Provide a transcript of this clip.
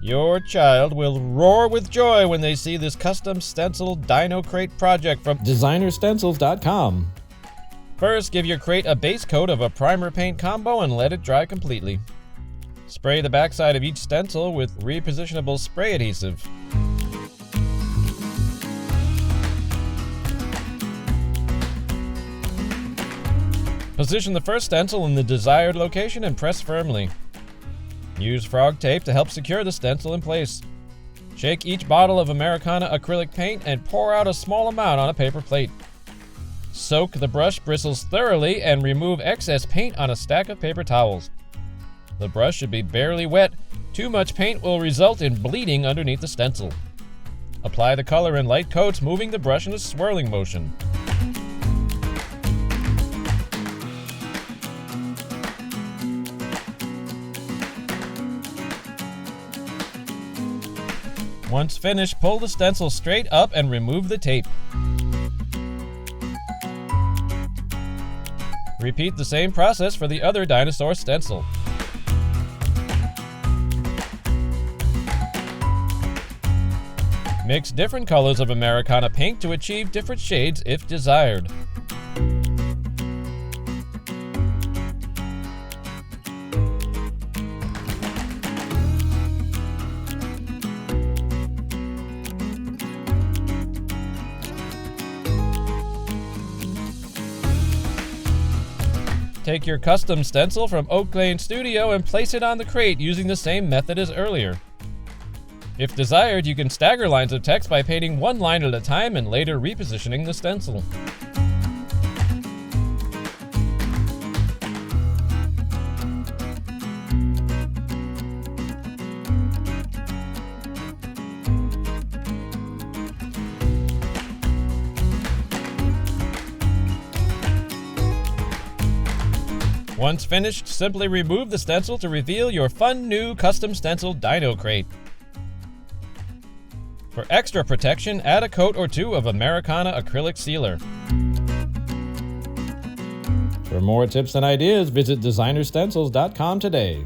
Your child will roar with joy when they see this custom Stenciled Dino crate project from DesignerStencils.com. First, give your crate a base coat of a primer paint combo and let it dry completely. Spray the backside of each stencil with repositionable spray adhesive. Position the first stencil in the desired location and press firmly. Use frog tape to help secure the stencil in place. Shake each bottle of Americana acrylic paint and pour out a small amount on a paper plate. Soak the brush bristles thoroughly and remove excess paint on a stack of paper towels. The brush should be barely wet. Too much paint will result in bleeding underneath the stencil. Apply the color in light coats, moving the brush in a swirling motion. Once finished, pull the stencil straight up and remove the tape. Repeat the same process for the other dinosaur stencil. Mix different colors of Americana paint to achieve different shades if desired. Take your custom stencil from Oak Lane Studio and place it on the crate using the same method as earlier. If desired, you can stagger lines of text by painting one line at a time and later repositioning the stencil. Once finished, simply remove the stencil to reveal your fun new custom stenciled dino crate. For extra protection, add a coat or two of Americana Acrylic Sealer. For more tips and ideas, visit DesignerStencils.com today.